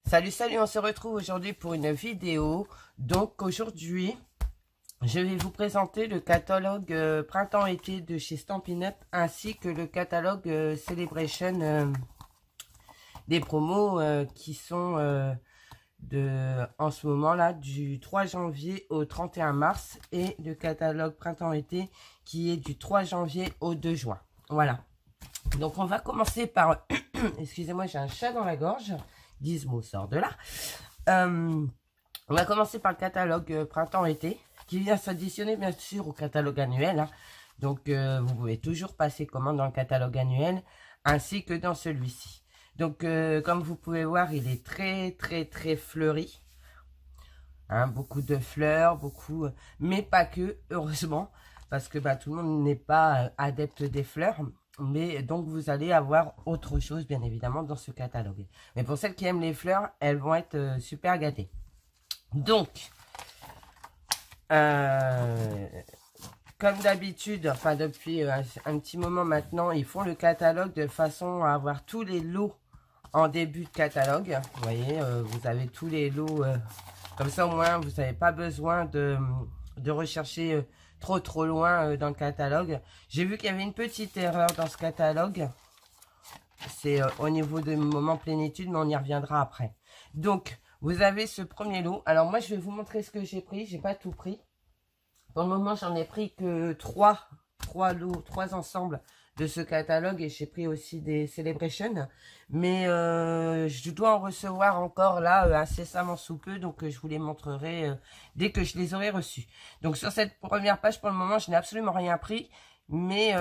Salut, salut, on se retrouve aujourd'hui pour une vidéo. Donc aujourd'hui, je vais vous présenter le catalogue printemps-été de chez Stampin' Up ainsi que le catalogue Celebration des promos qui sont en ce moment là du 3 janvier au 31 mars et le catalogue printemps-été qui est du 3 janvier au 2 juin. Voilà. Donc on va commencer par... Excusez-moi, j'ai un chat dans la gorge. Gizmo sort de là. On va commencer par le catalogue printemps-été qui vient s'additionner bien sûr au catalogue annuel. Hein. Donc vous pouvez toujours passer commande dans le catalogue annuel ainsi que dans celui-ci. Donc comme vous pouvez voir, il est très fleuri. Hein, beaucoup de fleurs, beaucoup, mais pas que, heureusement, parce que tout le monde n'est pas adepte des fleurs. Mais donc vous allez avoir autre chose bien évidemment dans ce catalogue. Mais pour celles qui aiment les fleurs, elles vont être super gâtées. Donc, comme d'habitude, enfin depuis un petit moment maintenant, ils font le catalogue de façon à avoir tous les lots en début de catalogue. Vous voyez, vous avez tous les lots, comme ça au moins vous n'avez pas besoin de rechercher trop loin dans le catalogue. J'ai vu qu'il y avait une petite erreur dans ce catalogue. C'est au niveau de moment plénitude, mais on y reviendra après. Donc, vous avez ce premier lot. Alors moi, je vais vous montrer ce que j'ai pris. J'ai pas tout pris. Pour le moment, j'en ai pris que 3 lots, 3 ensembles de ce catalogue. Et j'ai pris aussi des Celebration. Mais je dois en recevoir encore là incessamment sous peu. Donc je vous les montrerai dès que je les aurai reçus. Donc sur cette première page, pour le moment, je n'ai absolument rien pris. Mais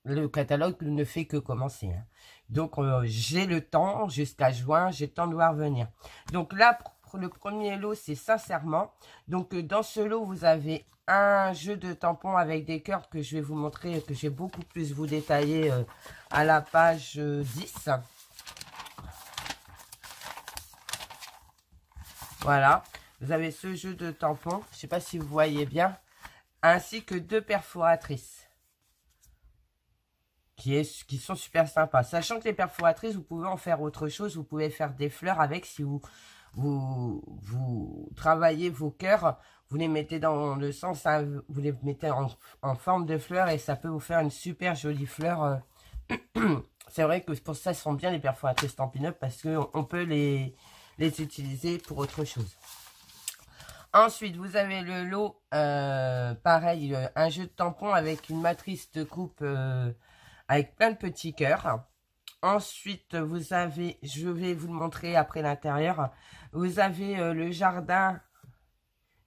le catalogue ne fait que commencer. Hein. Donc j'ai le temps jusqu'à juin. J'ai le temps de voir venir. Donc là, le premier lot, c'est sincèrement. Donc dans ce lot, vous avez un jeu de tampons avec des cœurs que je vais vous montrer, que je vais beaucoup plus vous détailler à la page 10. Voilà, vous avez ce jeu de tampons, je ne sais pas si vous voyez bien, ainsi que 2 perforatrices. Qui sont super sympas. Sachant que les perforatrices, vous pouvez en faire autre chose. Vous pouvez faire des fleurs avec si vous travaillez vos cœurs, vous les mettez dans le sens, hein, vous les mettez en forme de fleurs et ça peut vous faire une super jolie fleur. C'est vrai que pour ça, sont bien les perforatrices Stampin' Up parce qu'on peut les utiliser pour autre chose. Ensuite, vous avez le lot, pareil, un jeu de tampons avec une matrice de coupe avec plein de petits cœurs. Ensuite, vous avez, je vais vous le montrer après l'intérieur, vous avez le jardin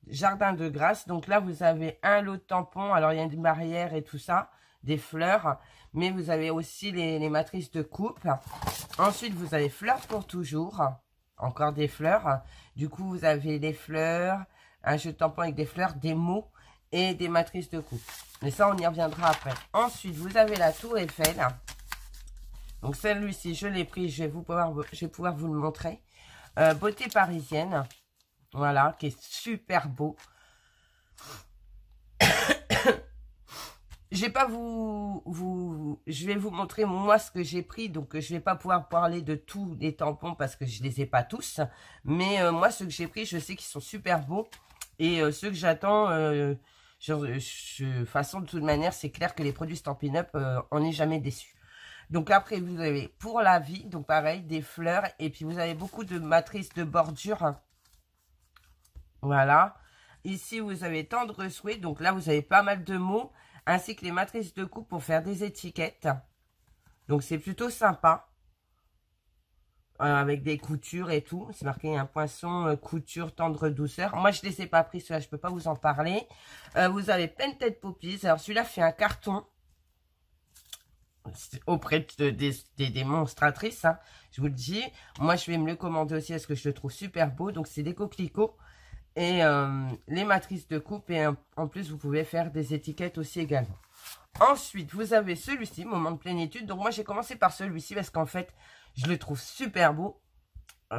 de grâce. Donc là, vous avez un lot de tampons. Alors, il y a une barrière et tout ça, des fleurs. Mais vous avez aussi les matrices de coupe. Ensuite, vous avez fleurs pour toujours. Encore des fleurs. Du coup, vous avez les fleurs, un jeu de tampons avec des fleurs, des mots et des matrices de coupe. Mais ça, on y reviendra après. Ensuite, vous avez la tour Eiffel. Donc celui-ci, je l'ai pris, je vais pouvoir vous le montrer. Beauté parisienne, voilà, qui est super beau. Je vais pas je vais vous montrer moi ce que j'ai pris, donc je vais pas pouvoir parler de tous les tampons parce que je les ai pas tous. Mais moi, ceux que j'ai pris, je sais qu'ils sont super beaux. Et ceux que j'attends, de façon de toute manière, c'est clair que les produits Stampin' Up, on n'est jamais déçu. Donc après, vous avez pour la vie, donc pareil, des fleurs. Et puis vous avez beaucoup de matrices de bordure. Voilà. Ici, vous avez tendre souhait. Donc là, vous avez pas mal de mots. Ainsi que les matrices de coupe pour faire des étiquettes. Donc c'est plutôt sympa. Avec des coutures et tout. C'est marqué un poinçon, couture, tendre douceur. Moi, je ne les ai pas pris. Ceux-là, je ne peux pas vous en parler. Vous avez plein de têtes poppies. Alors celui-là fait un carton. Auprès des démonstratrices, hein, je vous le dis. Moi, je vais me le commander aussi parce que je le trouve super beau. Donc, c'est des coquelicots et les matrices de coupe. Et en plus, vous pouvez faire des étiquettes aussi également. Ensuite, vous avez celui-ci, moment de plénitude. Donc, moi, j'ai commencé par celui-ci parce qu'en fait, je le trouve super beau.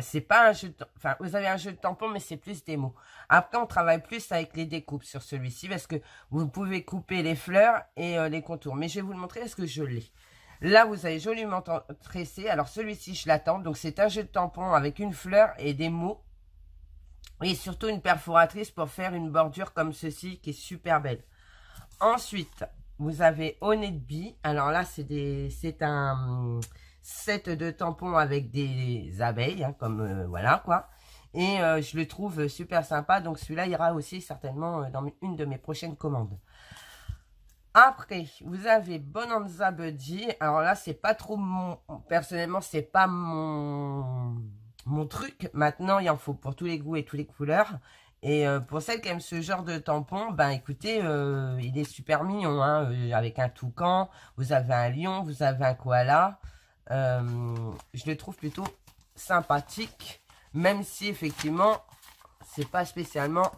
C'est pas un jeu de... Enfin, vous avez un jeu de tampons, mais c'est plus des mots. Après, on travaille plus avec les découpes sur celui-ci parce que vous pouvez couper les fleurs et les contours. Mais je vais vous le montrer parce que je l'ai. Là, vous avez joliment tressé. Alors, celui-ci, je l'attends. Donc, c'est un jeu de tampon avec une fleur et des mots. Et surtout une perforatrice pour faire une bordure comme ceci qui est super belle. Ensuite, vous avez Honey. Alors là, c'est un set de tampons avec des abeilles, hein, comme voilà quoi. Et je le trouve super sympa. Donc celui-là ira aussi certainement dans une de mes prochaines commandes. Après, vous avez Bonanza Buddy. Alors là, c'est pas trop mon... Personnellement, c'est pas mon truc. Maintenant, il en faut pour tous les goûts et toutes les couleurs. Et pour celles qui aiment ce genre de tampon, ben écoutez, il est super mignon, hein, avec un toucan, vous avez un lion, vous avez un koala. Je le trouve plutôt sympathique, même si effectivement, c'est pas spécialement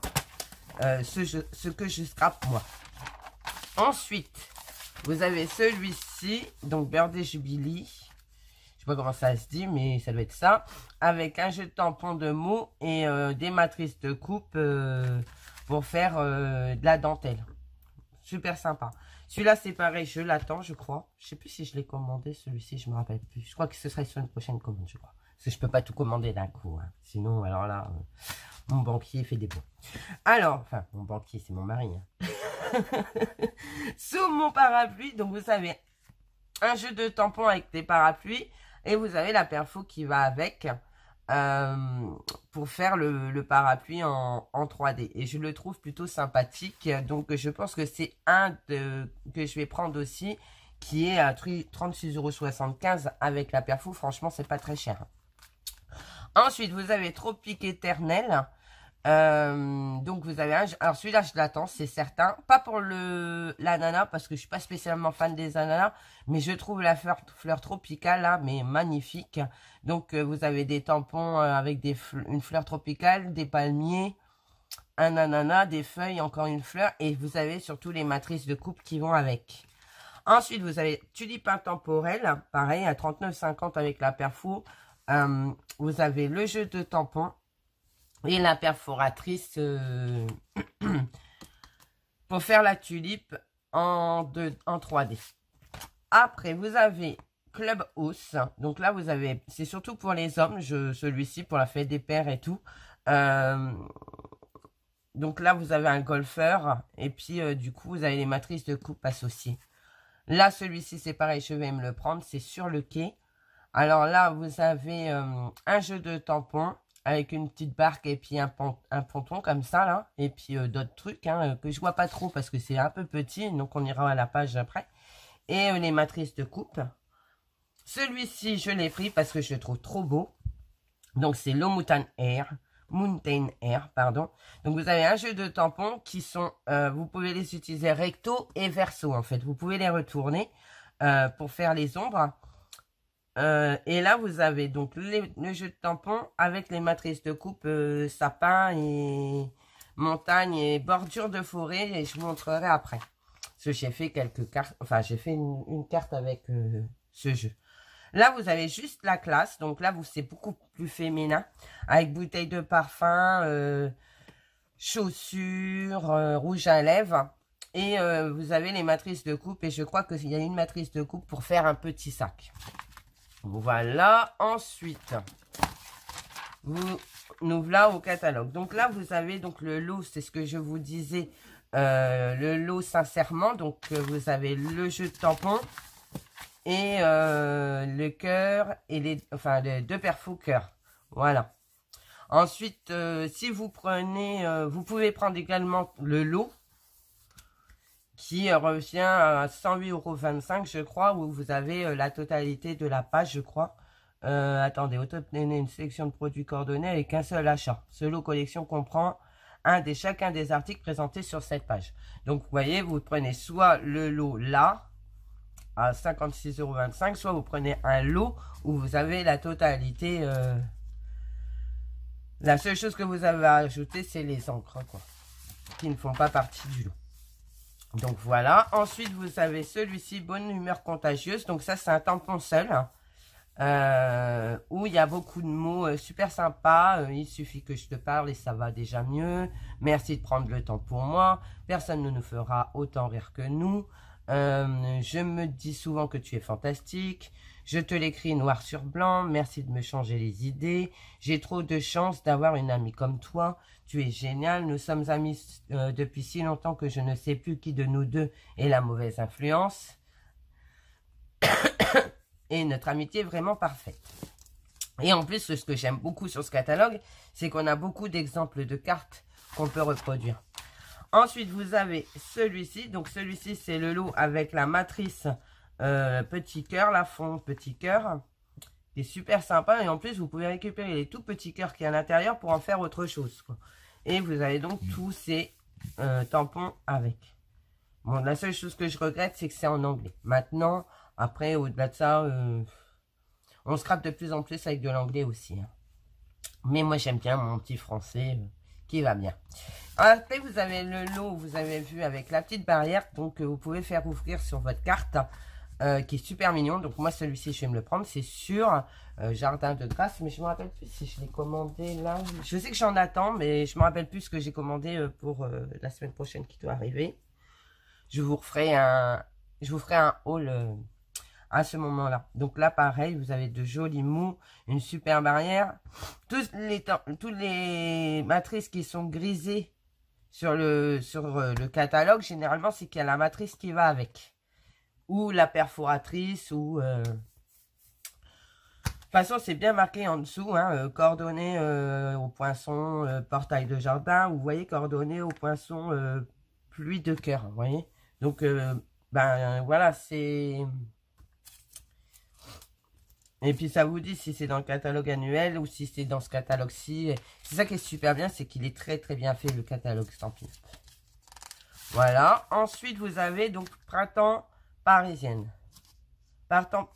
ce que je scrape moi. Ensuite, vous avez celui-ci, donc Birthday Jubilee. Je sais pas comment ça se dit, mais ça doit être ça. Avec un jeu de tampons de mots et des matrices de coupe pour faire de la dentelle. Super sympa. Celui-là, c'est pareil, je l'attends, je crois. Je sais plus si je l'ai commandé, celui-ci, je me rappelle plus. Je crois que ce serait sur une prochaine commande, je crois. Parce que je peux pas tout commander d'un coup. Hein. Sinon, alors là, mon banquier fait des bons. Alors, enfin, mon banquier, c'est mon mari. Hein. Sous mon parapluie, donc vous savez, un jeu de tampons avec des parapluies. Et vous avez la perfo qui va avec pour faire le parapluie en 3D. Et je le trouve plutôt sympathique. Donc, je pense que c'est un que je vais prendre aussi, qui est à 36,75 € avec la perfo. Franchement, c'est pas très cher. Ensuite, vous avez Tropique Éternel. Donc vous avez un... Alors celui-là je l'attends, c'est certain. Pas pour l'ananas parce que je suis pas spécialement fan des ananas, mais je trouve la fleur tropicale là, mais magnifique. Donc vous avez des tampons avec une fleur tropicale, des palmiers, un ananas, des feuilles, encore une fleur, et vous avez surtout les matrices de coupe qui vont avec. Ensuite vous avez tulipe intemporelle, pareil à 39,50 avec la perfo. Vous avez le jeu de tampons. Et la perforatrice pour faire la tulipe en 3D. Après, vous avez Clubhouse. Donc là, vous avez... C'est surtout pour les hommes, celui-ci, pour la fête des pères et tout. Donc là, vous avez un golfeur. Et puis, du coup, vous avez les matrices de coupe associées. Là, celui-ci, c'est pareil, je vais me le prendre. C'est sur le quai. Alors là, vous avez un jeu de tampons. Avec une petite barque et puis un ponton comme ça là. Et puis d'autres trucs hein, que je vois pas trop parce que c'est un peu petit. Donc on ira à la page après. Et les matrices de coupe. Celui-ci je l'ai pris parce que je le trouve trop beau. Donc c'est le Mountain Air, pardon. Donc vous avez un jeu de tampons qui sont... vous pouvez les utiliser recto et verso en fait. Vous pouvez les retourner pour faire les ombres. Et là, vous avez donc le jeu de tampons avec les matrices de coupe sapin et montagne et bordure de forêt. Et je vous montrerai après. Parce que j'ai fait quelques cartes. Enfin, j'ai fait une carte avec ce jeu. Là, vous avez juste la classe. Donc là, c'est beaucoup plus féminin. Avec bouteille de parfum, chaussures, rouge à lèvres. Et vous avez les matrices de coupe. Et je crois qu'il y a une matrice de coupe pour faire un petit sac. Voilà, ensuite, nous voilà au catalogue. Donc là, vous avez donc le lot, c'est ce que je vous disais, le lot sincèrement. Donc, vous avez le jeu de tampons et le cœur et les deux perfos cœur. Voilà. Ensuite, si vous prenez, vous pouvez prendre également le lot qui revient à 108,25 €, je crois, où vous avez la totalité de la page, je crois. Attendez, obtenez une sélection de produits coordonnés avec un seul achat. Ce lot collection comprend chacun des articles présentés sur cette page. Donc, vous voyez, vous prenez soit le lot là, à 56,25 €, soit vous prenez un lot où vous avez la totalité. La seule chose que vous avez à ajouter, c'est les encres, quoi, qui ne font pas partie du lot. Donc voilà, ensuite vous avez celui-ci, bonne humeur contagieuse. Donc ça c'est un tampon seul, où il y a beaucoup de mots super sympas. Il suffit que je te parle et ça va déjà mieux. Merci de prendre le temps pour moi. Personne ne nous fera autant rire que nous. Je me dis souvent que tu es fantastique. Je te l'écris noir sur blanc. Merci de me changer les idées. J'ai trop de chance d'avoir une amie comme toi. Tu es génial. Nous sommes amis depuis si longtemps que je ne sais plus qui de nous deux est la mauvaise influence. Et notre amitié est vraiment parfaite. Et en plus, ce que j'aime beaucoup sur ce catalogue, c'est qu'on a beaucoup d'exemples de cartes qu'on peut reproduire. Ensuite, vous avez celui-ci. Donc, celui-ci, c'est le lot avec la matrice petit cœur, la fond petit cœur. Qui est super sympa. Et en plus, vous pouvez récupérer les tout petits cœurs qui est à l'intérieur pour en faire autre chose, quoi. Et vous avez donc tous ces tampons avec. Bon, la seule chose que je regrette, c'est que c'est en anglais. Maintenant, après, au-delà de ça, on se gratte de plus en plus avec de l'anglais aussi. Hein. Mais moi, j'aime bien mon petit français qui va bien. Après, vous avez le lot, vous avez vu, avec la petite barrière. Donc, vous pouvez faire ouvrir sur votre carte, qui est super mignon. Donc, moi, celui-ci, je vais me le prendre. C'est sur Jardin de Grâce. Mais je ne me rappelle plus si je l'ai commandé là. Je sais que j'en attends, mais je ne me rappelle plus ce que j'ai commandé pour la semaine prochaine qui doit arriver. Je vous ferai un haul à ce moment-là. Donc là, pareil, vous avez de jolis mous, une super barrière. Toutes les matrices qui sont grisées sur le catalogue, généralement, c'est qu'il y a la matrice qui va avec. Ou la perforatrice, ou... De toute façon, c'est bien marqué en dessous, hein, coordonnées au poinçon, portail de jardin. Vous voyez, coordonnées au poinçon, pluie de cœur, vous voyez. Donc, ben voilà, c'est... Et puis, ça vous dit si c'est dans le catalogue annuel ou si c'est dans ce catalogue-ci. C'est ça qui est super bien, c'est qu'il est très très bien fait, le catalogue Stampin'. Voilà. Ensuite, vous avez donc Printemps parisienne. Printemps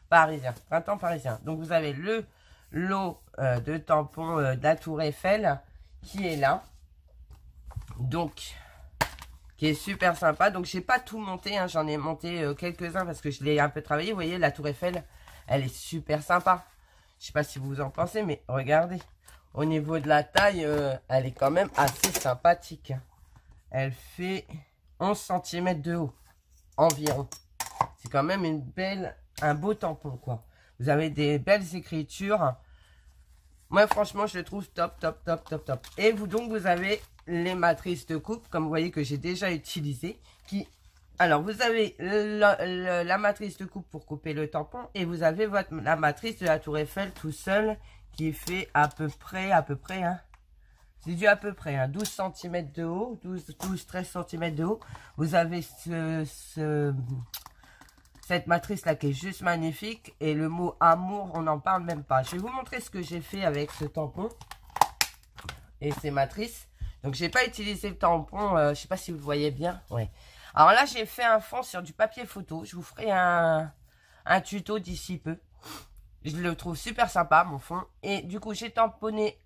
parisien. Donc, vous avez le lot de tampons de la Tour Eiffel qui est là. Donc... qui est super sympa. Donc, j'ai pas tout monté, hein. J'en ai monté quelques-uns parce que je l'ai un peu travaillé. Vous voyez, la Tour Eiffel, elle est super sympa. Je sais pas si vous en pensez, mais regardez. Au niveau de la taille, elle est quand même assez sympathique. Elle fait 11 cm de haut, environ. C'est quand même un beau tampon, quoi. Vous avez des belles écritures. Moi, franchement, je le trouve top, top, top, top, top. Et vous avez les matrices de coupe, comme vous voyez que j'ai déjà utilisé. Alors, vous avez la matrice de coupe pour couper le tampon. Et vous avez la matrice de la Tour Eiffel tout seul, qui fait à peu près, hein. C'est du à peu près, hein, 12 cm de haut, 12-13 cm de haut. Vous avez cette matrice-là qui est juste magnifique. Et le mot amour, on n'en parle même pas. Je vais vous montrer ce que j'ai fait avec ce tampon et ces matrices. Donc, j'ai pas utilisé le tampon. Je sais pas si vous le voyez bien. Ouais. Alors là, j'ai fait un fond sur du papier photo. Je vous ferai un tuto d'ici peu. Je le trouve super sympa, mon fond. Et du coup, j'ai tamponné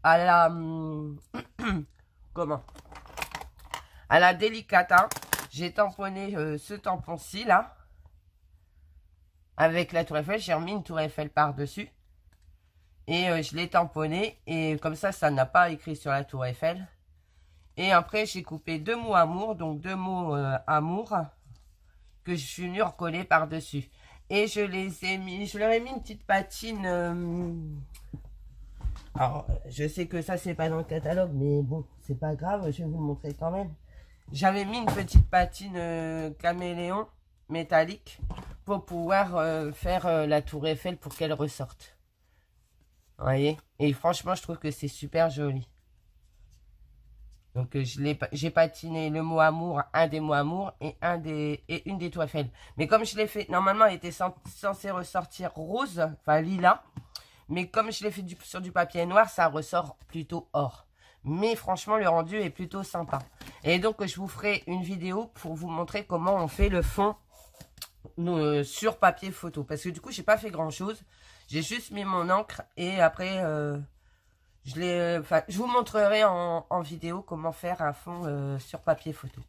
à la... comment? À la Delicata. J'ai tamponné ce tampon-ci, là. Avec la Tour Eiffel. J'ai remis une Tour Eiffel par-dessus. Et je l'ai tamponné. Et comme ça n'a pas écrit sur la Tour Eiffel. Et après, j'ai coupé deux mots amour. Donc, deux mots amour. Que je suis venu recoller par-dessus. Et je les ai mis. Je leur ai mis une petite patine. Alors, je sais que ça, c'est pas dans le catalogue. Mais bon, c'est pas grave. Je vais vous le montrer quand même. J'avais mis une petite patine caméléon métallique. Pour pouvoir faire la Tour Eiffel pour qu'elle ressorte. Vous voyez? Et franchement, je trouve que c'est super joli. Donc, j'ai patiné le mot amour, un des mots amour et une des Tour Eiffel. Mais comme je l'ai fait, normalement, elle était censée ressortir rose, enfin lilas. Mais comme je l'ai fait sur du papier noir, ça ressort plutôt or. Mais franchement, le rendu est plutôt sympa. Et donc, je vous ferai une vidéo pour vous montrer comment on fait le fond sur papier photo. Parce que du coup, j'ai pas fait grand chose. J'ai juste mis mon encre et après, je vous montrerai en vidéo comment faire un fond sur papier photo.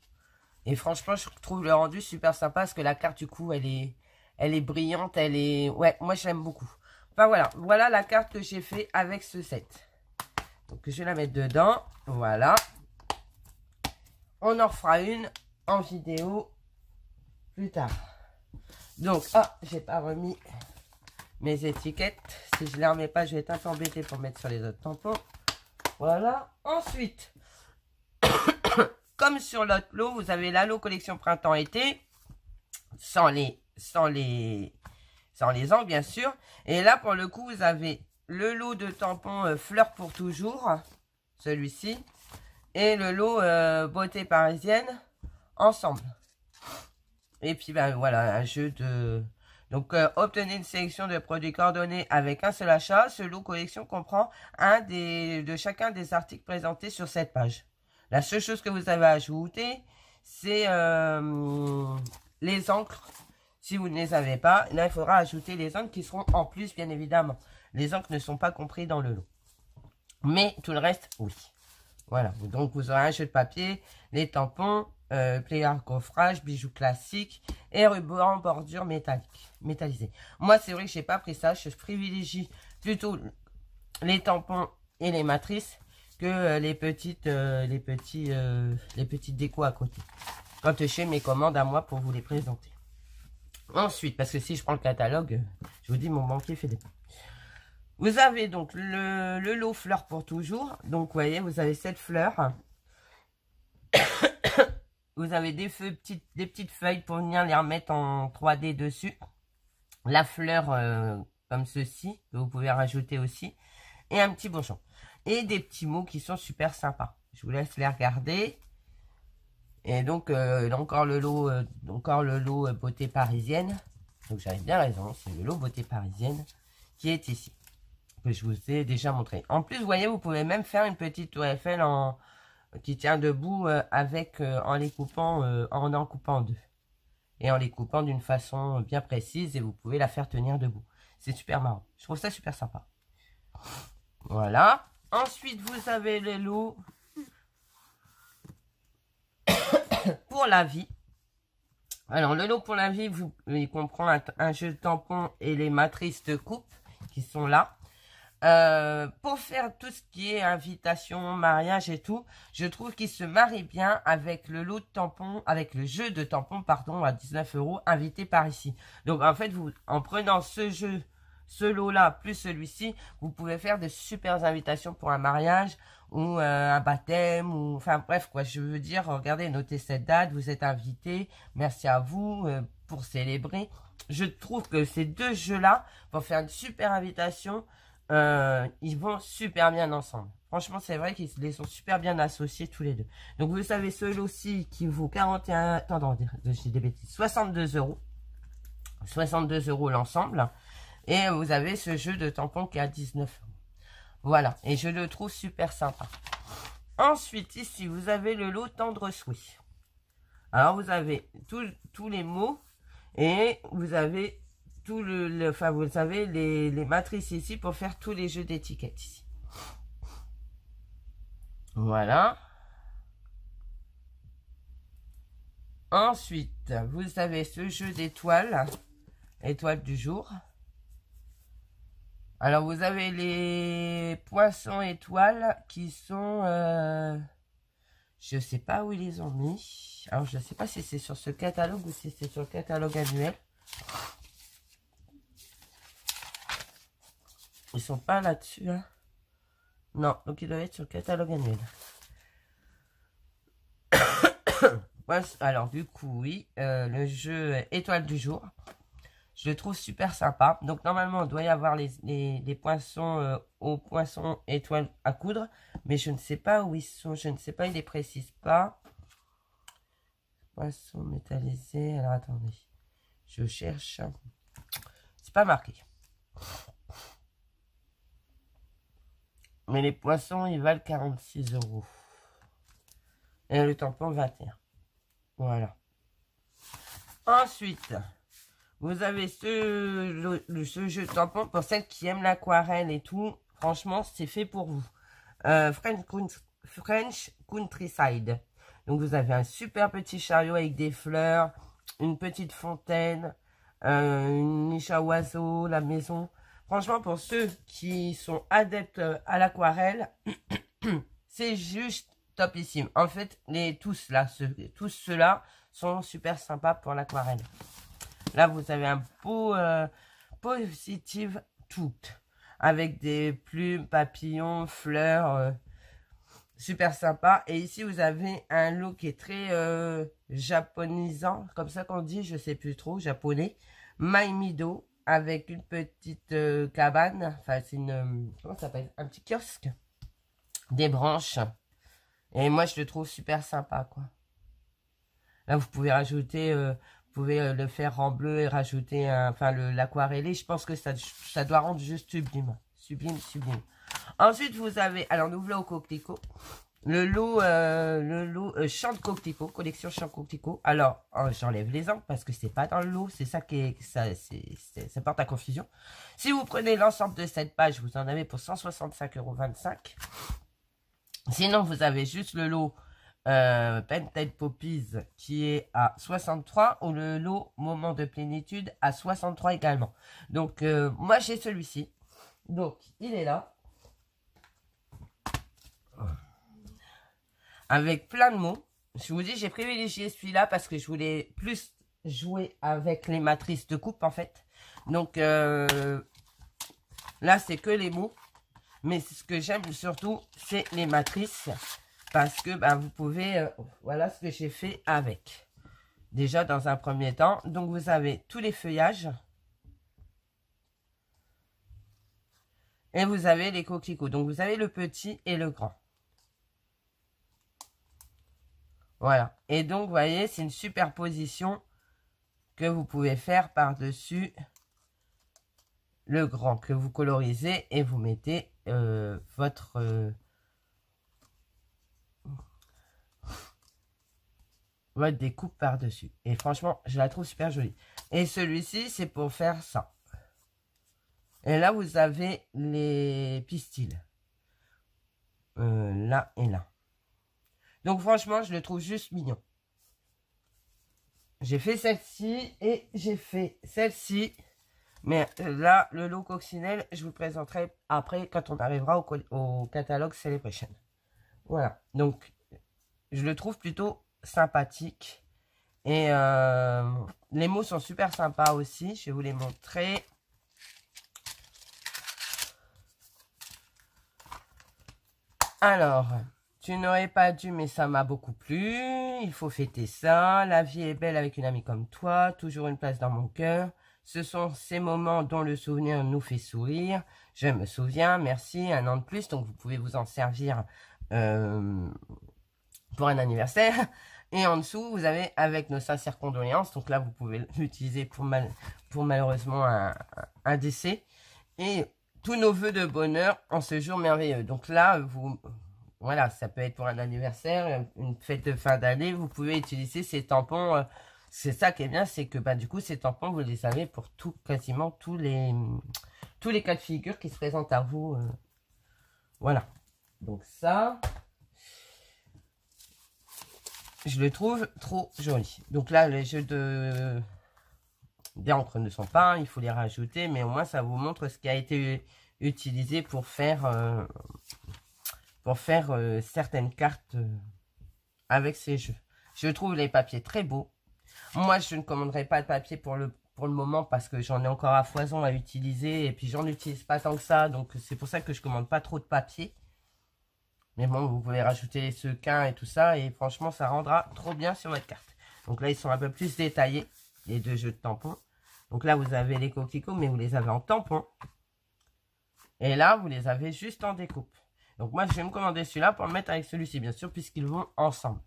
Et franchement, je trouve le rendu super sympa parce que la carte, du coup, elle est brillante. Ouais, moi, je l'aime beaucoup. Enfin, voilà la carte que j'ai fait avec ce set. Donc, je vais la mettre dedans. Voilà. On en refera une en vidéo plus tard. Donc, ah, j'ai pas remis mes étiquettes. Si je les remets pas, je vais être un peu embêté pour mettre sur les autres tampons. Voilà. Ensuite, comme sur l'autre lot, vous avez la lot collection printemps-été, sans les angles, bien sûr. Et là, pour le coup, vous avez le lot de tampons fleurs pour toujours, celui-ci, et le lot beauté parisienne, ensemble. Et puis, ben voilà, un jeu de... Donc, obtenez une sélection de produits coordonnés avec un seul achat. Ce lot collection comprend de chacun des articles présentés sur cette page. La seule chose que vous avez à ajouter, c'est les encres. Si vous ne les avez pas, là, il faudra ajouter les encres qui seront en plus, bien évidemment. Les encres ne sont pas compris dans le lot. Mais tout le reste, oui. Voilà, donc vous aurez un jeu de papier, les tampons, pliant coffrage, bijoux classiques et ruban bordure métallisée. Moi, c'est vrai que je n'ai pas pris ça. Je privilégie plutôt les tampons et les matrices que les petites décos à côté. Quand je fais mes commandes à moi pour vous les présenter. Ensuite, parce que si je prends le catalogue, je vous dis, mon banquier fait des... Vous avez donc le lot fleurs pour toujours. Donc, vous voyez, vous avez 7 fleurs. Vous avez des petites feuilles pour venir les remettre en 3D dessus. La fleur comme ceci, que vous pouvez rajouter aussi. Et un petit bourgeon. Et des petits mots qui sont super sympas. Je vous laisse les regarder. Et donc, encore le lot beauté parisienne. Donc, j'avais bien raison, c'est le lot beauté parisienne qui est ici. Que je vous ai déjà montré. En plus, vous voyez, vous pouvez même faire une petite tour Eiffel qui tient debout en les coupant en coupant en deux. Et en les coupant d'une façon bien précise et vous pouvez la faire tenir debout. C'est super marrant. Je trouve ça super sympa. Voilà. Ensuite, vous avez les lots pour la vie. Alors, le lot pour la vie, il comprend un jeu de tampons et les matrices de coupe qui sont là. Pour faire tout ce qui est invitation, mariage et tout, je trouve qu'il se marie bien avec le lot de tampons, avec le jeu de tampons, pardon, à 19 € invité par ici. Donc en fait, en prenant ce lot-là plus celui-ci, vous pouvez faire de super invitations pour un mariage ou un baptême, ou enfin bref quoi. Je veux dire, regardez, notez cette date, vous êtes invité, merci à vous pour célébrer. Je trouve que ces deux jeux-là, pour faire une super invitation, ils vont super bien ensemble. Franchement, c'est vrai qu'ils les sont super bien associés tous les deux. Donc, vous savez, ce lot-ci qui vaut 41... Attends, je dis des bêtises. 62 €. 62 € l'ensemble. Et vous avez ce jeu de tampons qui est à 19 €. Voilà. Et je le trouve super sympa. Ensuite, ici, vous avez le lot tendre souhait. Alors, vous avez tous les mots. Et vous avez... enfin, vous savez, les matrices ici pour faire tous les jeux d'étiquettes ici. Voilà. Ensuite, vous avez ce jeu d'étoiles, étoiles du jour. Alors, vous avez les poissons étoiles qui sont... je sais pas où ils les ont mis. Alors, je sais pas si c'est sur ce catalogue ou si c'est sur le catalogue annuel. Ils sont pas là-dessus, hein. Non, donc ils doivent être sur le catalogue annuel. Alors, du coup, oui, le jeu étoile du jour. Je le trouve super sympa. Donc, normalement, il doit y avoir les poinçons aux poinçons étoiles à coudre. Mais je ne sais pas où ils sont. Je ne sais pas, il ne les précise pas. Poisson métallisé. Alors, attendez. Je cherche. C'est pas marqué. Mais les poissons, ils valent 46 €. Et le tampon, 21. Voilà. Ensuite, vous avez ce jeu de tampon pour celles qui aiment l'aquarelle et tout. Franchement, c'est fait pour vous. French Countryside. Donc, vous avez un super petit chariot avec des fleurs, une petite fontaine, une niche à oiseaux, la maison. Franchement, pour ceux qui sont adeptes à l'aquarelle, c'est juste topissime. En fait, tous ceux-là sont super sympas pour l'aquarelle. Là, vous avez un beau Positive Tout avec des plumes, papillons, fleurs, super sympa. Et ici, vous avez un look qui est très japonisant, comme ça qu'on dit, je sais plus trop, japonais. Maimido avec une petite cabane, enfin c'est une, comment ça s'appelle, un petit kiosque, des branches. Et moi, je le trouve super sympa, quoi. Là, vous pouvez rajouter, vous pouvez le faire en bleu et rajouter, enfin, l'aquarellé. Je pense que ça doit rendre juste sublime. Sublime, sublime. Ensuite, vous avez, alors nous voilà au coquelicot. Le lot champ de coquelicot, collection champ de coquelicot. Alors, j'enlève les angles parce que c'est pas dans le lot. C'est ça qui est, ça porte à confusion. Si vous prenez l'ensemble de cette page, vous en avez pour 165,25 €. Sinon, vous avez juste le lot Painted Poppies qui est à 63 ou le lot Moment de plénitude à 63 également. Donc, moi, j'ai celui-ci. Donc, il est là. Avec plein de mots. Je vous dis, j'ai privilégié celui-là parce que je voulais plus jouer avec les matrices de coupe, en fait. Donc, là, c'est que les mots. Mais ce que j'aime surtout, c'est les matrices. Parce que bah, vous pouvez... voilà ce que j'ai fait avec. Déjà, dans un premier temps. Donc, vous avez tous les feuillages. Et vous avez les coquelicots. Donc, vous avez le petit et le grand. Voilà. Et donc, vous voyez, c'est une superposition que vous pouvez faire par-dessus le grand que vous colorisez et vous mettez votre découpe par-dessus. Et franchement, je la trouve super jolie. Et celui-ci, c'est pour faire ça. Et là, vous avez les pistils. Là et là. Donc, franchement, je le trouve juste mignon. J'ai fait celle-ci et j'ai fait celle-ci. Mais là, le lot coccinelle, je vous le présenterai après quand on arrivera au catalogue Celebration. Voilà. Donc, je le trouve plutôt sympathique. Et les mots sont super sympas aussi. Je vais vous les montrer. Alors, tu n'aurais pas dû, mais ça m'a beaucoup plu. Il faut fêter ça. La vie est belle avec une amie comme toi. Toujours une place dans mon cœur. Ce sont ces moments dont le souvenir nous fait sourire. Je me souviens, merci, 1 an de plus. Donc, vous pouvez vous en servir pour un anniversaire. Et en dessous, vous avez avec nos sincères condoléances. Donc là, vous pouvez l'utiliser pour malheureusement un décès. Et tous nos vœux de bonheur en ce jour merveilleux. Donc là, voilà, ça peut être pour un anniversaire, une fête de fin d'année. Vous pouvez utiliser ces tampons. C'est ça qui est bien, c'est que bah, du coup, ces tampons, vous les avez pour quasiment tous les cas de figure qui se présentent à vous. Voilà. Donc ça, je le trouve trop joli. Donc là, les jeux d'encre ne sont pas, il faut les rajouter, mais au moins ça vous montre ce qui a été utilisé pour faire certaines cartes avec ces jeux. Je trouve les papiers très beaux. Moi, je ne commanderai pas de papier pour le moment parce que j'en ai encore à foison à utiliser et puis j'en utilise pas tant que ça. Donc, c'est pour ça que je commande pas trop de papier. Mais bon, vous pouvez rajouter les sequins et tout ça et franchement, ça rendra trop bien sur votre carte. Donc là, ils sont un peu plus détaillés, les 2 jeux de tampons. Donc là, vous avez les coquelicots, mais vous les avez en tampon. Et là, vous les avez juste en découpe. Donc moi, je vais me commander celui-là pour le mettre avec celui-ci, bien sûr, puisqu'ils vont ensemble.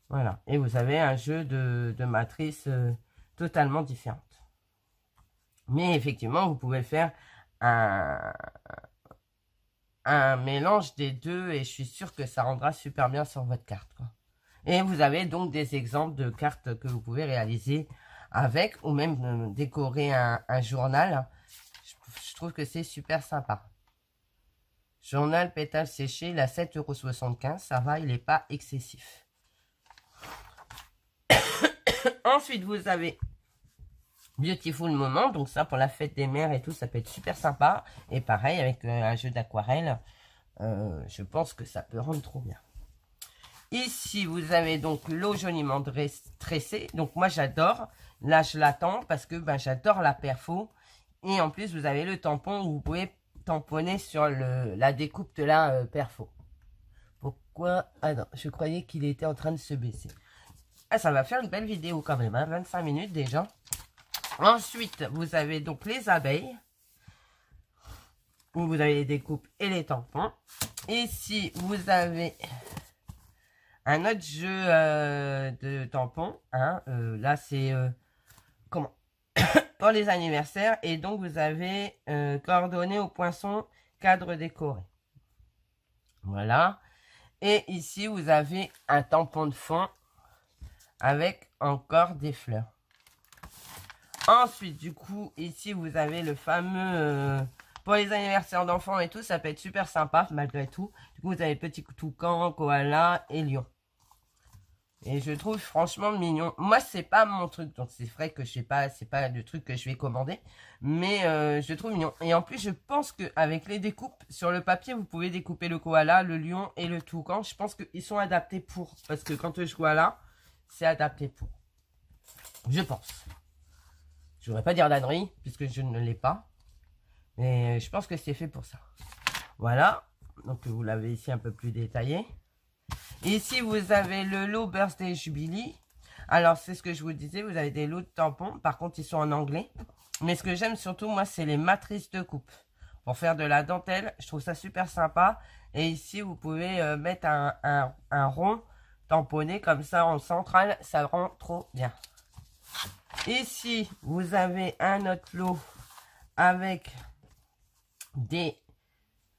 Voilà. Et vous avez un jeu de matrices totalement différentes. Mais effectivement, vous pouvez faire un mélange des deux et je suis sûre que ça rendra super bien sur votre carte, quoi. Et vous avez donc des exemples de cartes que vous pouvez réaliser avec ou même décorer un journal. Je trouve que c'est super sympa. Journal pétale séché, il a 7,75 €. Ça va, il n'est pas excessif. Ensuite, vous avez Beautiful Moment. Donc ça, pour la fête des mères et tout, ça peut être super sympa. Et pareil, avec un jeu d'aquarelle, je pense que ça peut rendre trop bien. Ici, vous avez donc l'eau joliment tressée. Donc, moi, j'adore. Là, je l'attends parce que ben, j'adore la perfo. Et en plus, vous avez le tampon où vous pouvez tamponner sur la découpe de la perfo. Pourquoi? Ah non, je croyais qu'il était en train de se baisser. Ah, ça va faire une belle vidéo quand même, hein, 25 minutes déjà. Ensuite, vous avez donc les abeilles. Où vous avez les découpes et les tampons. Ici, vous avez un autre jeu de tampons. Hein. Là, c'est comment pour les anniversaires. Et donc, vous avez coordonnées au poinçon, cadre décoré. Voilà. Et ici, vous avez un tampon de fond avec encore des fleurs. Ensuite, du coup, ici, vous avez le fameux... pour les anniversaires d'enfants et tout, ça peut être super sympa, malgré tout. Du coup, vous avez petit toucan, koala et lion. Et je trouve franchement mignon. Moi, c'est pas mon truc, donc c'est vrai que je sais pas, c'est pas le truc que je vais commander. Mais je trouve mignon. Et en plus, je pense qu'avec les découpes, sur le papier, vous pouvez découper le koala, le lion et le toucan. Je pense qu'ils sont adaptés pour. Parce que quand je vois là, c'est adapté pour. Je pense. Je voudrais pas dire d'ânerie, puisque je ne l'ai pas. Mais je pense que c'est fait pour ça. Voilà. Donc, vous l'avez ici un peu plus détaillé. Ici, vous avez le lot Birthday Jubilee. Alors, c'est ce que je vous disais. Vous avez des lots de tampons. Par contre, ils sont en anglais. Mais ce que j'aime surtout, moi, c'est les matrices de coupe. Pour faire de la dentelle, je trouve ça super sympa. Et ici, vous pouvez mettre un rond tamponné comme ça en centrale. Ça rend trop bien. Ici, vous avez un autre lot avec des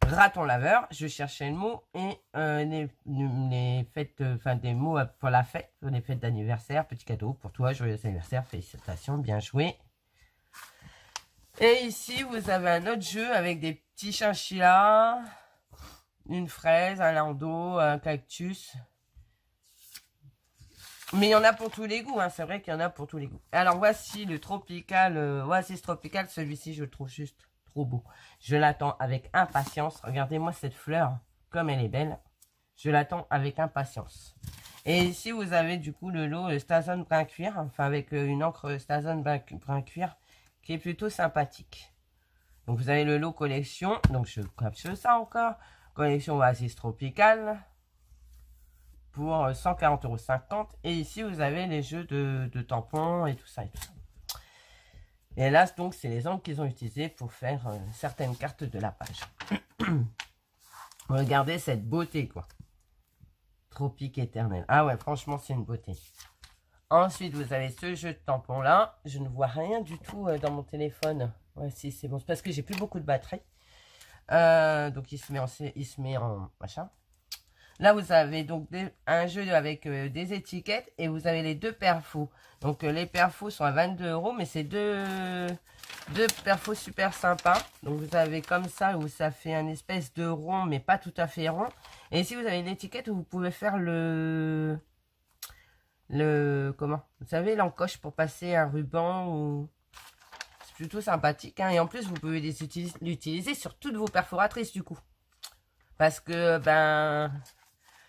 ratons laveurs. Je cherchais le mot. Et les fêtes, enfin des mots pour la fête, pour les fêtes d'anniversaire. Petit cadeau pour toi, joyeux anniversaire, félicitations, bien joué. Et ici, vous avez un autre jeu avec des petits chinchillas, une fraise, un landau, un cactus. Mais il y en a pour tous les goûts, hein. C'est vrai qu'il y en a pour tous les goûts. Alors, voici le Tropical, Oasis Tropical. Celui-ci, je le trouve juste trop beau. Je l'attends avec impatience. Regardez-moi cette fleur, comme elle est belle. Je l'attends avec impatience. Et ici, vous avez du coup le lot Stazon Brun Cuir, enfin avec une encre Stazon Brun Cuir, qui est plutôt sympathique. Donc, vous avez le lot collection. Donc, je capture ça encore. Collection Oasis Tropical. Pour 140,50 €. Et ici, vous avez les jeux de tampons et tout ça. Et là, donc, c'est les angles qu'ils ont utilisés pour faire certaines cartes de la page. Regardez cette beauté, quoi. Tropique éternel. Ah ouais, franchement, c'est une beauté. Ensuite, vous avez ce jeu de tampons-là. Je ne vois rien du tout dans mon téléphone. Ouais, si, c'est bon. C'est parce que j'ai plus beaucoup de batterie. Donc, il se met en machin. Là, vous avez donc un jeu avec des étiquettes et vous avez les deux perfos. Donc, les perfos sont à 22 €, mais c'est deux perfos super sympas. Donc, vous avez comme ça où ça fait un espèce de rond, mais pas tout à fait rond. Et ici, vous avez une étiquette où vous pouvez faire comment? Vous savez, l'encoche pour passer un ruban ou... C'est plutôt sympathique, hein. Et en plus, vous pouvez l'utiliser sur toutes vos perforatrices, du coup. Parce que, ben...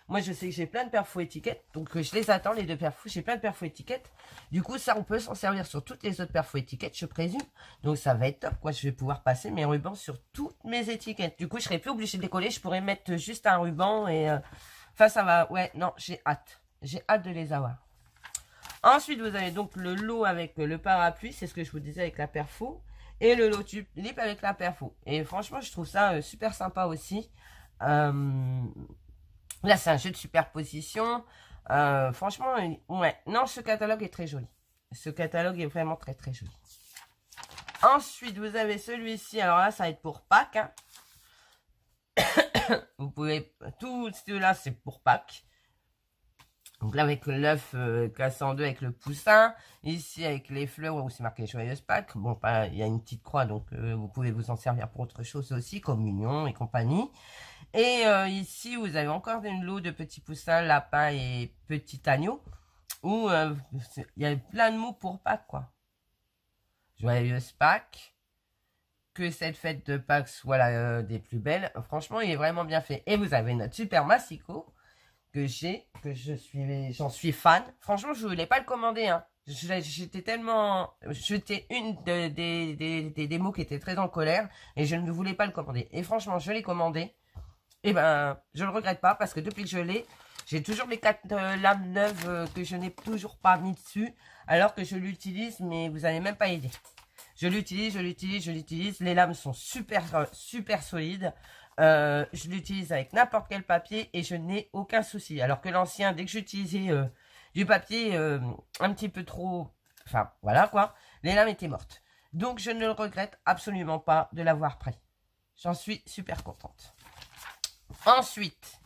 Moi, je sais que j'ai plein de perfos étiquettes. Donc, je les attends, les deux perfos. J'ai plein de perfos étiquettes. Du coup, ça, on peut s'en servir sur toutes les autres perfos étiquettes, je présume. Donc, ça va être top, quoi. Je vais pouvoir passer mes rubans sur toutes mes étiquettes. Du coup, je serai plus obligée de les coller. Je pourrais mettre juste un ruban et... Enfin, ça va... Ouais, non, j'ai hâte. J'ai hâte de les avoir. Ensuite, vous avez donc le lot avec le parapluie. C'est ce que je vous disais avec la perfo. Et le lot tulipe avec la perfo. Et franchement, je trouve ça super sympa aussi. Là, c'est un jeu de superposition. Franchement, ouais. Non, ce catalogue est très joli. Ce catalogue est vraiment très, très joli. Ensuite, vous avez celui-ci. Alors là, ça va être pour Pâques. Hein. Vous pouvez... Tout cela, c'est pour Pâques. Donc là, avec l'œuf cassé en deux avec le poussin. Ici, avec les fleurs où c'est marqué Joyeuse Pâques. Bon, il y a une petite croix, donc vous pouvez vous en servir pour autre chose aussi, communion et compagnie. Et ici, vous avez encore une lot de petits poussins, lapins et petits agneaux. Où il y a plein de mots pour Pâques, quoi. Joyeuse Pâques. Que cette fête de Pâques soit des plus belles. Franchement, il est vraiment bien fait. Et vous avez notre super massicot. que j'en suis fan. Franchement, je voulais pas le commander, hein. J'étais tellement... J'étais une des mots qui était très en colère et je ne voulais pas le commander. Et franchement, je l'ai commandé. Et ben, je le regrette pas parce que depuis que je l'ai, j'ai toujours les 4 lames neuves que je n'ai toujours pas mis dessus alors que je l'utilise, mais vous n'allez même pas aider. Je l'utilise. Les lames sont super solides. Je l'utilise avec n'importe quel papier et je n'ai aucun souci. Alors que l'ancien, dès que j'utilisais du papier un petit peu trop... Enfin, voilà quoi. Les lames étaient mortes. Donc, je ne le regrette absolument pas de l'avoir pris. J'en suis super contente. Ensuite,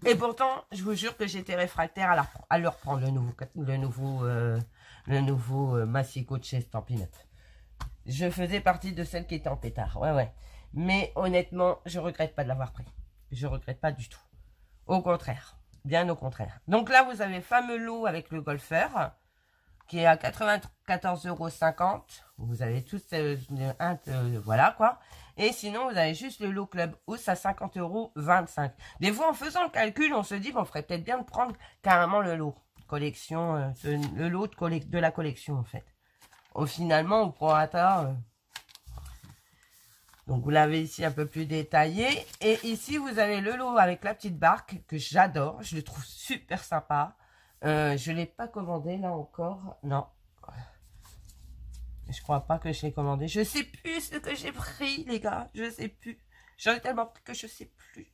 et pourtant, je vous jure que j'étais réfractaire à le reprendre, le nouveau Massico de chez Stampin' Up. Je faisais partie de celles qui étaient en pétard, ouais. Mais honnêtement, je regrette pas de l'avoir pris. Je regrette pas du tout. Au contraire, bien au contraire. Donc là, vous avez le fameux lot avec le golfeur, qui est à 94,50 €. Vous avez tous, voilà quoi. Et sinon, vous avez juste le lot Club Housse à 50,25 €. Des fois, en faisant le calcul, on se dit, bon, on ferait peut-être bien de prendre carrément le lot collection, le lot de la collection, en fait. Finalement, au prorata, donc vous l'avez ici un peu plus détaillé. Et ici, vous avez le lot avec la petite barque, que j'adore. Je le trouve super sympa. Je ne l'ai pas commandé, là, encore. Non. Je crois pas que je l'ai commandé. Je sais plus ce que j'ai pris, les gars. Je sais plus. J'en ai tellement pris que je sais plus.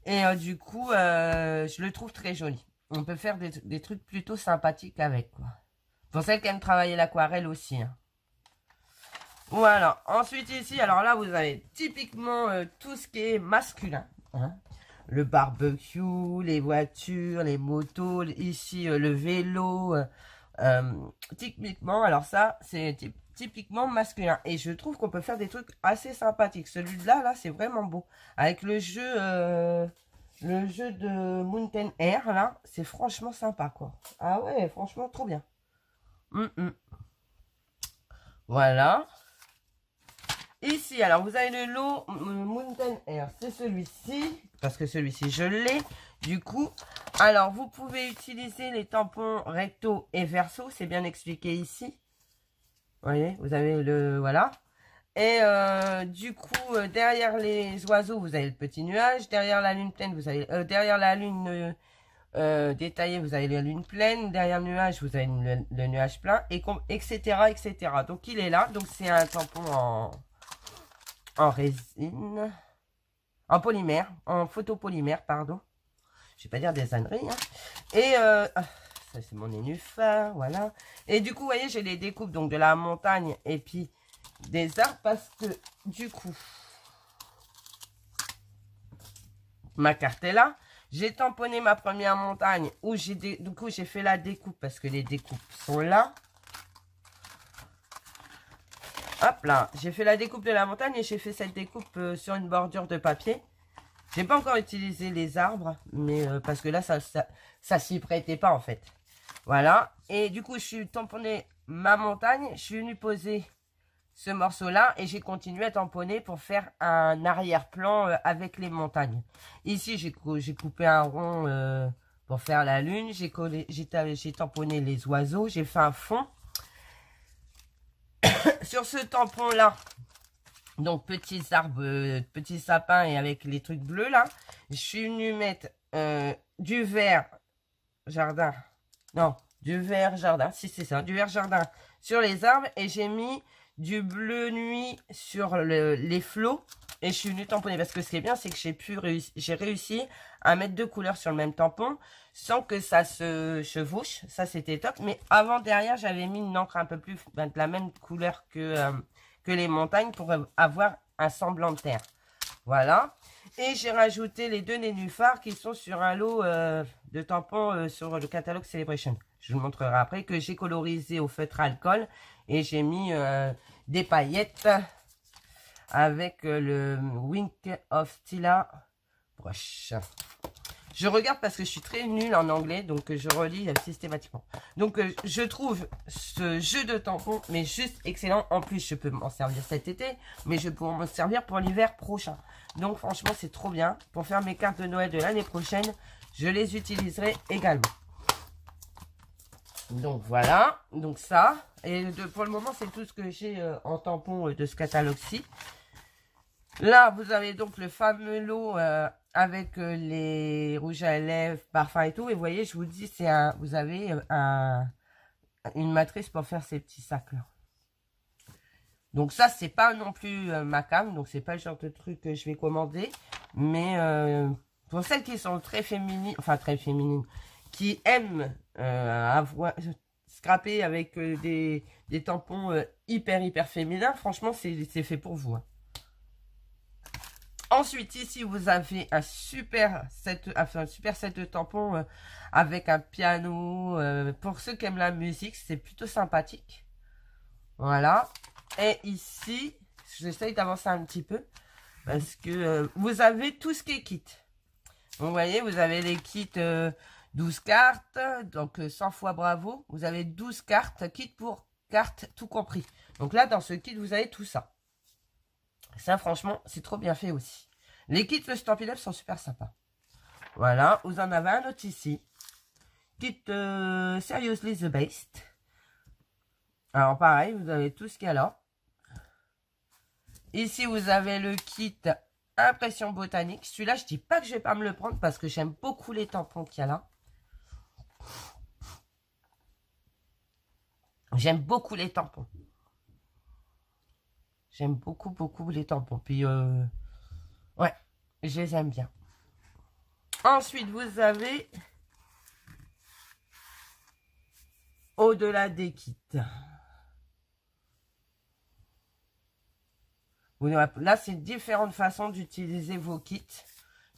Et du coup, je le trouve très joli. On peut faire des trucs plutôt sympathiques avec, quoi. Pour celles qui aiment travailler l'aquarelle aussi. Hein. Voilà. Ensuite, ici, alors là, vous avez typiquement tout ce qui est masculin. Hein. Le barbecue, les voitures, les motos. Ici, le vélo. Typiquement, alors ça, c'est typiquement masculin. Et je trouve qu'on peut faire des trucs assez sympathiques. Celui-là, là, c'est vraiment beau. Avec le jeu de Mountain Air, là, c'est franchement sympa, quoi. Ah ouais, franchement, trop bien. Voilà. Ici, alors, vous avez le lot Mountain Air. C'est celui-ci. Parce que celui-ci, je l'ai. Du coup, alors, vous pouvez utiliser les tampons recto et verso. C'est bien expliqué ici. Vous voyez, vous avez le... Voilà. Et du coup, derrière les oiseaux, vous avez le petit nuage. Derrière la lune pleine, vous avez... derrière la lune... détaillée, vous avez la lune pleine. Derrière le nuage, vous avez le nuage plein. Et etc. Donc, il est là. Donc, c'est un tampon en résine. En polymère. En photopolymère, pardon. Je vais pas dire des âneries. Hein. Et ça, c'est mon nénuphar. Voilà. Et du coup, vous voyez, j'ai les découpes donc de la montagne et puis des arbres. Parce que, du coup, ma carte est là. J'ai tamponné ma première montagne où du coup j'ai fait la découpe parce que les découpes sont là. Hop là, j'ai fait la découpe de la montagne et j'ai fait cette découpe sur une bordure de papier. J'ai pas encore utilisé les arbres, mais parce que là ça s'y prêtait pas en fait. Voilà, et du coup je suis tamponné ma montagne, je suis venu poser ce morceau-là et j'ai continué à tamponner pour faire un arrière-plan avec les montagnes. Ici, j'ai coupé un rond pour faire la lune. J'ai tamponné les oiseaux. J'ai fait un fond. Sur ce tampon-là, donc petits arbres, petits sapins et avec les trucs bleus là, je suis venu mettre du vert jardin. Non, du vert jardin. Si c'est ça, du vert jardin sur les arbres et j'ai mis du bleu nuit sur les flots et je suis venu tamponner parce que ce qui est bien c'est que j'ai réussi à mettre deux couleurs sur le même tampon sans que ça se chevauche, ça c'était top. Mais avant, derrière, j'avais mis une encre un peu plus de la même couleur que les montagnes pour avoir un semblant de terre. Voilà. Et j'ai rajouté les deux nénuphars qui sont sur un lot de tampons sur le catalogue Celebration. Je vous montrerai après que j'ai colorisé au feutre alcool et j'ai mis des paillettes avec le Wink of Stila Brush. Je regarde parce que je suis très nulle en anglais, donc je relis systématiquement. Donc je trouve ce jeu de tampons mais juste excellent. En plus, je peux m'en servir cet été, mais je peux m'en servir pour l'hiver prochain. Donc franchement, c'est trop bien. Pour faire mes cartes de Noël de l'année prochaine, je les utiliserai également. Donc voilà, donc ça. Et pour le moment, c'est tout ce que j'ai en tampon de ce catalogue-ci. Là, vous avez donc le fameux lot avec les rouges à lèvres, parfums et tout. Et vous voyez, je vous dis, vous avez une matrice pour faire ces petits sacs-là. Donc ça, c'est pas non plus ma cam. Donc c'est pas le genre de truc que je vais commander. Mais pour celles qui sont très féminines, enfin très féminines, qui aiment avoir scraper avec des tampons hyper féminins, franchement, c'est fait pour vous. Hein. Ensuite, ici, vous avez un super set de tampons avec un piano. Pour ceux qui aiment la musique, c'est plutôt sympathique. Voilà. Et ici, j'essaye d'avancer un petit peu parce que vous avez tout ce qui est kit. Donc, vous voyez, vous avez les kits 12 cartes, donc 100 fois bravo. Vous avez 12 cartes, kit pour cartes tout compris. Donc là, dans ce kit, vous avez tout ça. Ça, franchement, c'est trop bien fait aussi. Les kits de Stampin' Up sont super sympas. Voilà, vous en avez un autre ici. Kit Seriously the Best. Alors, pareil, vous avez tout ce qu'il y a là. Ici, vous avez le kit Impression Botanique. Celui-là, je dis pas que je vais pas me le prendre parce que j'aime beaucoup les tampons qu'il y a là. J'aime beaucoup les tampons. J'aime beaucoup les tampons. Puis, ouais, je les aime bien. Ensuite, vous avez au-delà des kits. Là, c'est différentes façons d'utiliser vos kits.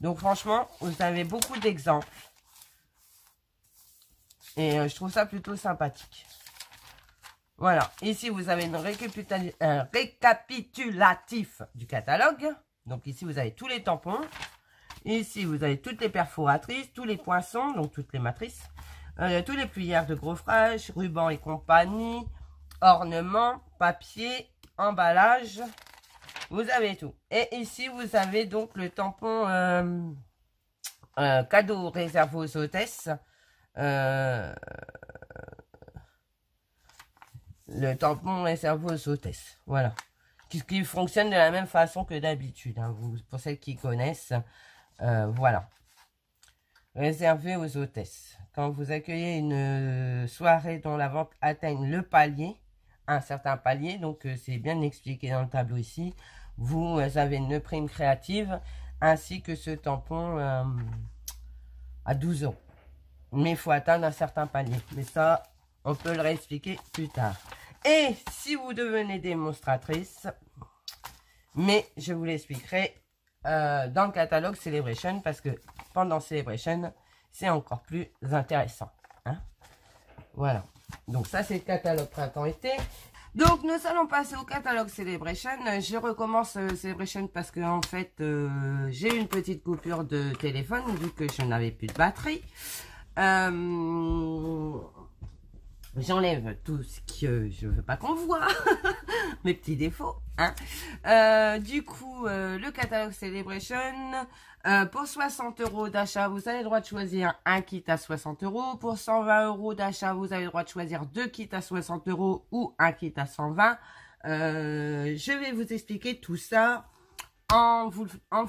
Donc, franchement, vous avez beaucoup d'exemples. Et je trouve ça plutôt sympathique. Voilà. Ici, vous avez un récapitulatif du catalogue. Donc, ici, vous avez tous les tampons. Ici, vous avez toutes les perforatrices, tous les poinçons, donc toutes les matrices. Tous les plières de gros fraises, rubans et compagnie, ornements, papier, emballage. Vous avez tout. Et ici, vous avez donc le tampon cadeau réservé aux hôtesses. Le tampon réservé aux hôtesses. Voilà. Qui fonctionne de la même façon que d'habitude. Hein, pour celles qui connaissent. Voilà. Réservé aux hôtesses. Quand vous accueillez une soirée dont la vente atteigne le palier, un certain palier, donc c'est bien expliqué dans le tableau ici, vous avez une prime créative ainsi que ce tampon à 12 €. Mais il faut atteindre un certain palier. Mais ça, on peut le réexpliquer plus tard. Et si vous devenez démonstratrice, mais je vous l'expliquerai dans le catalogue Celebration parce que pendant Celebration, c'est encore plus intéressant. Hein, voilà. Donc ça, c'est le catalogue printemps-été. Donc nous allons passer au catalogue Celebration. Je recommence Celebration parce que en fait, j'ai une petite coupure de téléphone vu que je n'avais plus de batterie. J'enlève tout ce que je veux pas qu'on voit, mes petits défauts. Hein. Du coup, le catalogue Celebration, pour 60 € d'achat, vous avez le droit de choisir un kit à 60 €. Pour 120 € d'achat, vous avez le droit de choisir 2 kits à 60 € ou un kit à 120. Je vais vous expliquer tout ça en vous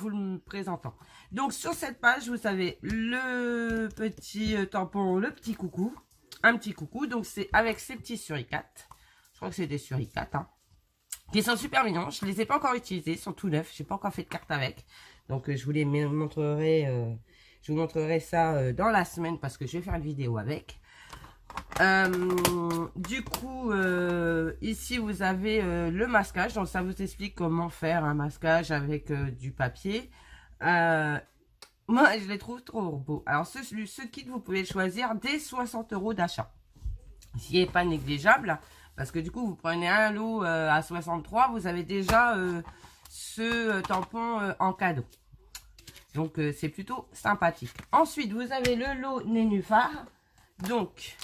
le présentant. Donc, sur cette page, vous avez le petit tampon, le petit coucou. Un petit coucou, donc c'est avec ces petits suricates. Je crois que c'est des suricates, hein, qui sont super mignons. Je les ai pas encore utilisés, ils sont tout neufs. J'ai pas encore fait de carte avec, donc je vous les montrerai. Je vous montrerai ça dans la semaine parce que je vais faire une vidéo avec. Du coup, ici vous avez le masquage. Donc ça vous explique comment faire un masquage avec du papier. Moi, je les trouve trop beaux. Alors, ce kit, vous pouvez le choisir dès 60 € d'achat. Ce qui n'est pas négligeable. Parce que du coup, vous prenez un lot à 63. Vous avez déjà ce tampon en cadeau. Donc, c'est plutôt sympathique. Ensuite, vous avez le lot Nénuphar. Donc,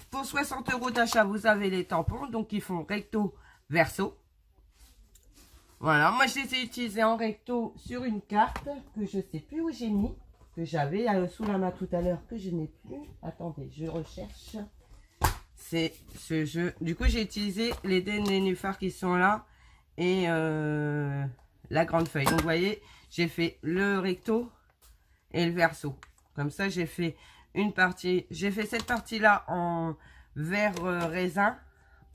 pour 60 € d'achat, vous avez les tampons. Donc, ils font recto, verso. Voilà, moi je les ai utilisés en recto sur une carte que je sais plus où j'ai mis, que j'avais sous la main tout à l'heure, que je n'ai plus. Attendez, je recherche. C'est ce jeu. Du coup, j'ai utilisé les dés nénuphars qui sont là et la grande feuille. Donc, vous voyez, j'ai fait le recto et le verso. Comme ça, j'ai fait une partie. J'ai fait cette partie-là en vert raisin.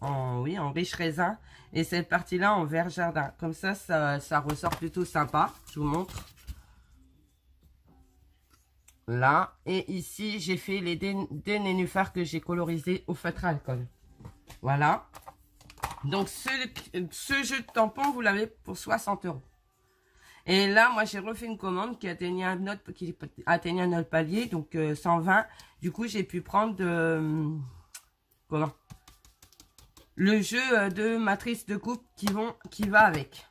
En riche raisin. Et cette partie-là en vert jardin. Comme ça, ça ressort plutôt sympa. Je vous montre. Là. Et ici, j'ai fait les dés nénuphars que j'ai colorisés au feutre à alcool. Voilà. Donc, ce jeu de tampons, vous l'avez pour 60 €. Et là, moi, j'ai refait une commande qui atteignait un autre palier, donc 120. Du coup, j'ai pu prendre le jeu de matrice de coupe qui va avec.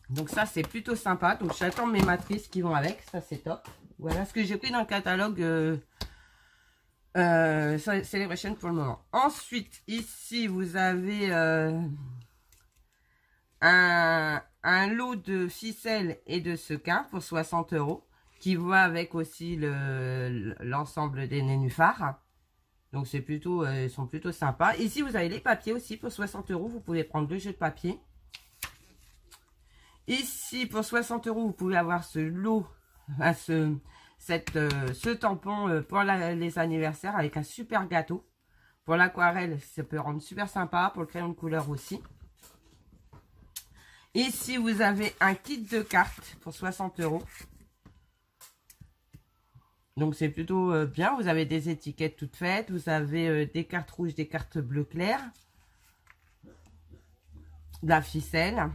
Donc ça, c'est plutôt sympa. Donc, j'attends mes matrices qui vont avec. Ça, c'est top. Voilà ce que j'ai pris dans le catalogue Celebration pour le moment. Ensuite, ici, vous avez un lot de ficelles et de sequins pour 60 € qui va avec aussi l'ensemble des nénuphars. Donc c'est plutôt, ils sont plutôt sympas. Ici vous avez les papiers aussi pour 60 €. Vous pouvez prendre 2 jeux de papier. Ici pour 60 € vous pouvez avoir ce lot, ce tampon pour les anniversaires avec un super gâteau. Pour l'aquarelle, ça peut rendre super sympa. Pour le crayon de couleur aussi. Ici, vous avez un kit de cartes pour 60 €. Donc, c'est plutôt bien. Vous avez des étiquettes toutes faites. Vous avez des cartes rouges, des cartes bleu clair. De la ficelle.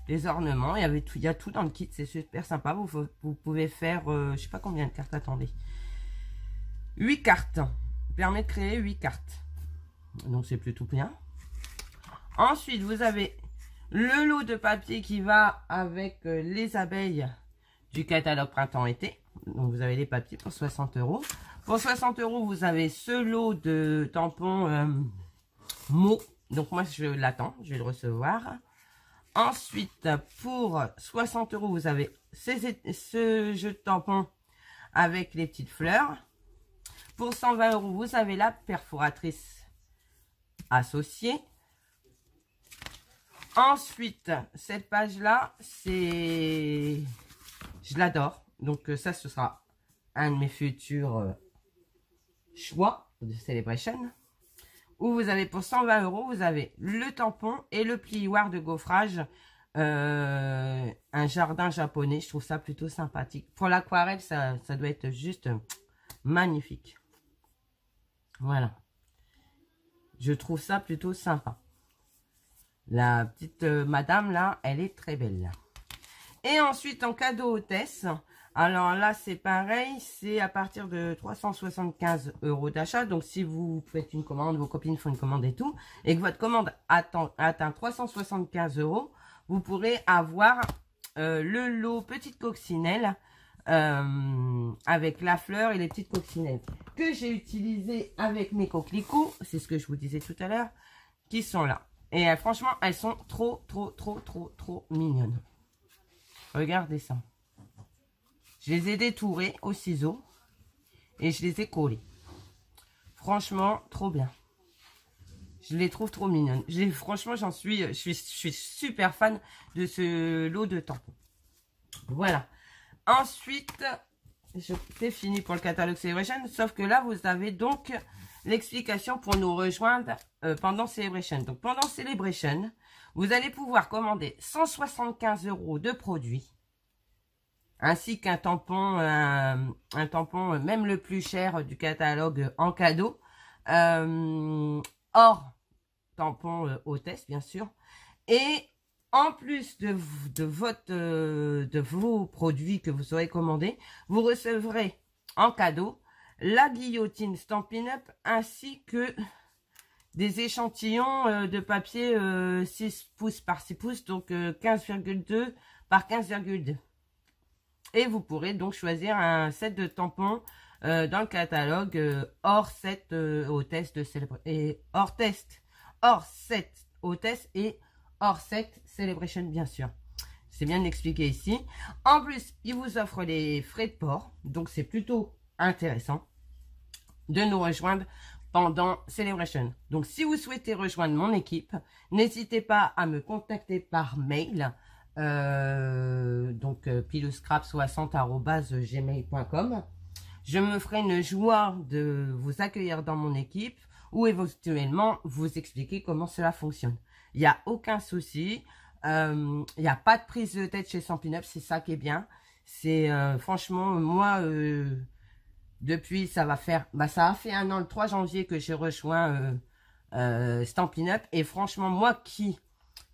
Des ornements. Il y a tout dans le kit. C'est super sympa. Vous pouvez faire, je sais pas combien de cartes. Attendez. 8 cartes. Permet de créer 8 cartes. Donc, c'est plutôt bien. Ensuite, vous avez le lot de papier qui va avec les abeilles du catalogue printemps-été. Donc, vous avez les papiers pour 60 €. Pour 60 €, vous avez ce lot de tampons mots. Donc, moi, je l'attends. Je vais le recevoir. Ensuite, pour 60 €, vous avez ce jeu de tampons avec les petites fleurs. Pour 120 €, vous avez la perforatrice associée. Ensuite, cette page-là, je l'adore. Donc, ça, ce sera un de mes futurs choix de Celebration. Où vous avez pour 120 €, vous avez le tampon et le plioir de gaufrage. Un jardin japonais. Je trouve ça plutôt sympathique. Pour l'aquarelle, ça doit être juste magnifique. Voilà. Je trouve ça plutôt sympa. La petite madame là, elle est très belle. Et ensuite, en cadeau hôtesse, alors là, c'est pareil, c'est à partir de 375 € d'achat. Donc, si vous faites une commande, vos copines font une commande et tout, et que votre commande atteint 375 €, vous pourrez avoir le lot petite coccinelle avec la fleur et les petites coccinelles que j'ai utilisées avec mes coquelicots. C'est ce que je vous disais tout à l'heure, qui sont là. Et franchement, elles sont trop mignonnes. Regardez ça. Je les ai détourées au ciseau et je les ai collées. Franchement, trop bien. Je les trouve trop mignonnes. Franchement, je suis super fan de ce lot de tampons. Voilà. Ensuite, c'est fini pour le catalogue Celebration. Sauf que là, vous avez donc l'explication pour nous rejoindre pendant Celebration. Donc, pendant Celebration, vous allez pouvoir commander 175 € de produits, ainsi qu'un tampon, un tampon même le plus cher du catalogue en cadeau, hors tampon hôtesse, bien sûr. Et en plus de vos produits que vous aurez commandés, vous recevrez en cadeau la guillotine Stampin' Up ainsi que des échantillons de papier 6 pouces par 6 pouces, donc 15,2 par 15,2. Et vous pourrez donc choisir un set de tampons dans le catalogue hors set hôtesse de Celebration et hors set hôtesse et hors set Celebration, bien sûr. C'est bien expliqué ici. En plus, il vous offre les frais de port. Donc, c'est plutôt intéressant de nous rejoindre pendant Celebration. Donc, si vous souhaitez rejoindre mon équipe, n'hésitez pas à me contacter par mail. Piloscrap60@gmail.com. Je me ferai une joie de vous accueillir dans mon équipe ou éventuellement vous expliquer comment cela fonctionne. Il n'y a aucun souci. Il n'y a pas de prise de tête chez Stampin' Up, c'est ça qui est bien. C'est franchement, moi, depuis, ça a fait 1 an, le 3 janvier que j'ai rejoint Stampin' Up. Et franchement, moi qui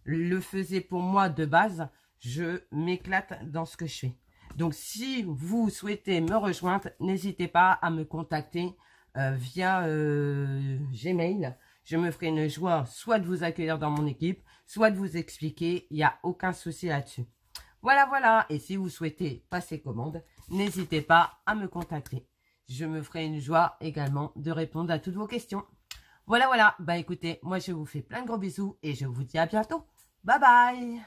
le faisais pour moi de base, je m'éclate dans ce que je fais. Donc, si vous souhaitez me rejoindre, n'hésitez pas à me contacter via Gmail. Je me ferai une joie soit de vous accueillir dans mon équipe, soit de vous expliquer. Il n'y a aucun souci là-dessus. Voilà, voilà. Et si vous souhaitez passer commande, n'hésitez pas à me contacter. Je me ferai une joie également de répondre à toutes vos questions. Voilà, voilà. Bah écoutez, moi je vous fais plein de gros bisous et je vous dis à bientôt. Bye bye.